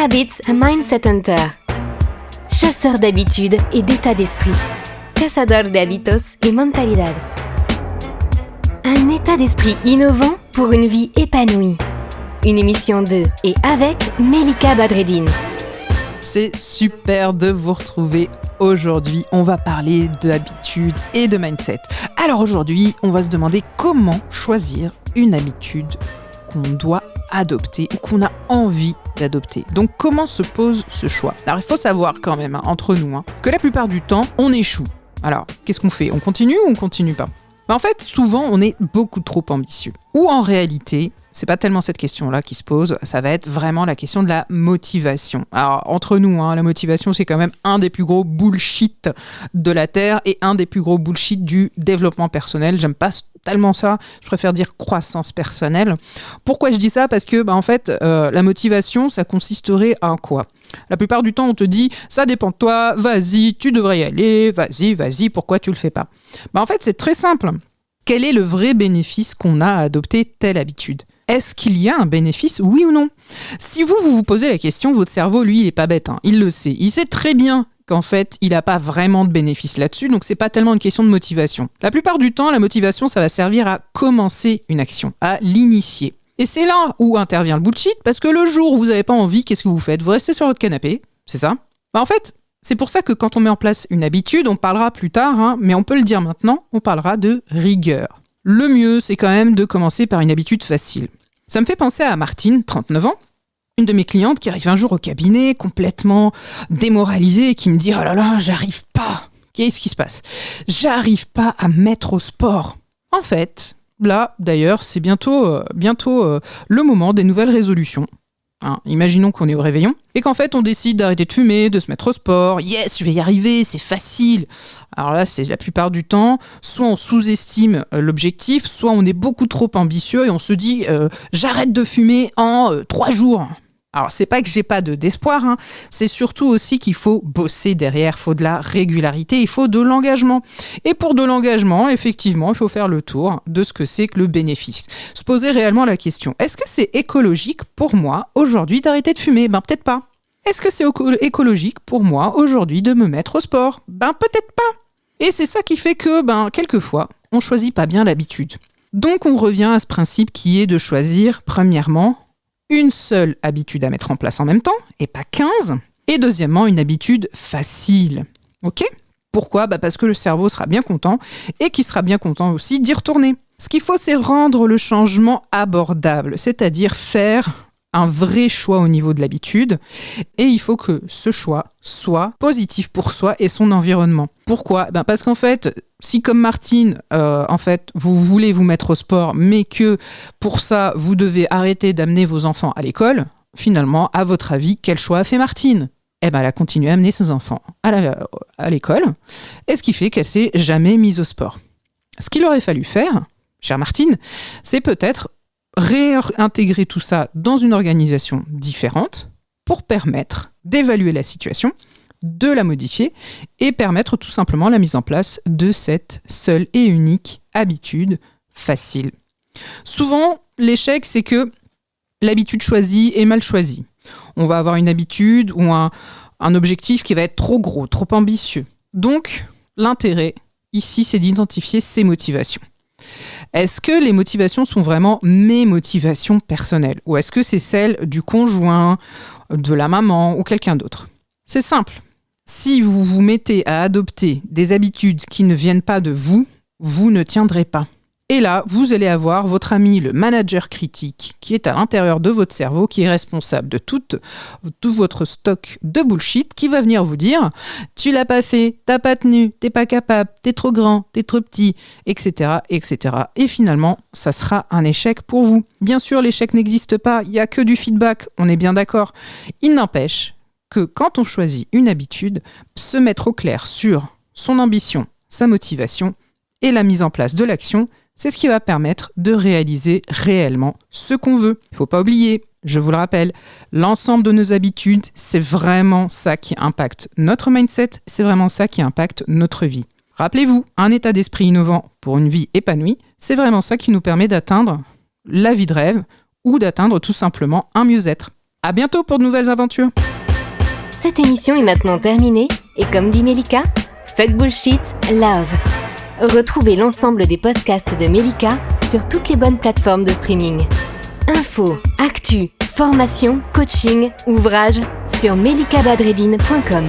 Habits Mindset Hunter. Chasseur d'habitudes et d'état d'esprit. Cazador de hábitos y mentalidad. Un état d'esprit innovant pour une vie épanouie. Une émission de et avec Melika Badreddine. C'est super de vous retrouver. Aujourd'hui, on va parler d'habitudes et de mindset. Alors aujourd'hui, on va se demander comment choisir une habitude qu'on doit adopter ou qu'on a envie d'adopter. Donc comment se pose ce choix ? Alors il faut savoir quand même, entre nous, que la plupart du temps, on échoue. Alors, qu'est-ce qu'on fait ? On continue ou on continue pas ? En fait, souvent, on est beaucoup trop ambitieux. Ou en réalité, c'est pas tellement cette question-là qui se pose, ça va être vraiment la question de la motivation. Alors, entre nous, la motivation, c'est quand même un des plus gros bullshit de la Terre et un des plus gros bullshit du développement personnel. J'aime pas tellement ça, je préfère dire croissance personnelle. Pourquoi je dis ça ? Parce que, en fait, la motivation, ça consisterait à quoi ? La plupart du temps, on te dit, ça dépend de toi, vas-y, tu devrais y aller, vas-y, pourquoi tu le fais pas ? En fait, c'est très simple. Quel est le vrai bénéfice qu'on a à adopter telle habitude ? Est-ce qu'il y a un bénéfice, oui ou non ? Si vous vous posez la question, votre cerveau, lui, il est pas bête, il le sait. Il sait très bien qu'en fait, il n'a pas vraiment de bénéfice là-dessus, donc c'est pas tellement une question de motivation. La plupart du temps, la motivation, ça va servir à commencer une action, à l'initier. Et c'est là où intervient le bullshit, parce que le jour où vous n'avez pas envie, qu'est-ce que vous faites ? Vous restez sur votre canapé, c'est ça ? En fait, c'est pour ça que quand on met en place une habitude, on parlera plus tard, mais on peut le dire maintenant, on parlera de rigueur. Le mieux, c'est quand même de commencer par une habitude facile. Ça me fait penser à Martine, 39 ans, une de mes clientes qui arrive un jour au cabinet complètement démoralisée et qui me dit « Oh là là, j'arrive pas !» Qu'est-ce qui se passe ? J'arrive pas à me mettre au sport. En fait, là, d'ailleurs, c'est bientôt le moment des nouvelles résolutions. Imaginons qu'on est au réveillon et qu'en fait on décide d'arrêter de fumer, de se mettre au sport. Yes, je vais y arriver, c'est facile. Alors là, c'est la plupart du temps, soit on sous-estime l'objectif, soit on est beaucoup trop ambitieux et on se dit j'arrête de fumer en 3 jours. Alors c'est pas que j'ai pas d'espoir, c'est surtout aussi qu'il faut bosser derrière, il faut de la régularité, il faut de l'engagement. Et pour de l'engagement, effectivement, il faut faire le tour de ce que c'est que le bénéfice. Se poser réellement la question, est-ce que c'est écologique pour moi aujourd'hui d'arrêter de fumer ? Peut-être pas. Est-ce que c'est écologique pour moi aujourd'hui de me mettre au sport ? Peut-être pas. Et c'est ça qui fait que, quelquefois, on choisit pas bien l'habitude. Donc on revient à ce principe qui est de choisir, premièrement, une seule habitude à mettre en place en même temps, et pas 15. Et deuxièmement, une habitude facile. Ok ? Pourquoi ? Parce que le cerveau sera bien content, et qu'il sera bien content aussi d'y retourner. Ce qu'il faut, c'est rendre le changement abordable, c'est-à-dire faire un vrai choix au niveau de l'habitude, et il faut que ce choix soit positif pour soi et son environnement. Pourquoi ? Parce qu'en fait, si comme Martine, vous voulez vous mettre au sport, mais que pour ça, vous devez arrêter d'amener vos enfants à l'école, finalement, à votre avis, quel choix a fait Martine ? Elle a continué à amener ses enfants à l'école, et ce qui fait qu'elle s'est jamais mise au sport. Ce qu'il aurait fallu faire, chère Martine, c'est peut-être réintégrer tout ça dans une organisation différente pour permettre d'évaluer la situation, de la modifier et permettre tout simplement la mise en place de cette seule et unique habitude facile. Souvent, l'échec, c'est que l'habitude choisie est mal choisie. On va avoir une habitude ou un objectif qui va être trop gros, trop ambitieux. Donc, l'intérêt ici, c'est d'identifier ses motivations. Est-ce que les motivations sont vraiment mes motivations personnelles ? Ou est-ce que c'est celles du conjoint, de la maman ou quelqu'un d'autre ? C'est simple. Si vous vous mettez à adopter des habitudes qui ne viennent pas de vous, vous ne tiendrez pas. Et là, vous allez avoir votre ami, le manager critique, qui est à l'intérieur de votre cerveau, qui est responsable de tout votre stock de bullshit, qui va venir vous dire « Tu l'as pas fait, t'as pas tenu, t'es pas capable, t'es trop grand, t'es trop petit, etc. etc. » Et finalement, ça sera un échec pour vous. Bien sûr, l'échec n'existe pas, il n'y a que du feedback, on est bien d'accord. Il n'empêche que quand on choisit une habitude, se mettre au clair sur son ambition, sa motivation et la mise en place de l'action, c'est ce qui va permettre de réaliser réellement ce qu'on veut. Il ne faut pas oublier, je vous le rappelle, l'ensemble de nos habitudes, c'est vraiment ça qui impacte notre mindset, c'est vraiment ça qui impacte notre vie. Rappelez-vous, un état d'esprit innovant pour une vie épanouie, c'est vraiment ça qui nous permet d'atteindre la vie de rêve ou d'atteindre tout simplement un mieux-être. À bientôt pour de nouvelles aventures. Cette émission est maintenant terminée et comme dit Melika, fuck bullshit, love. Retrouvez l'ensemble des podcasts de Melika sur toutes les bonnes plateformes de streaming. Infos, actu, formation, coaching, ouvrages sur melikabadreddine.com.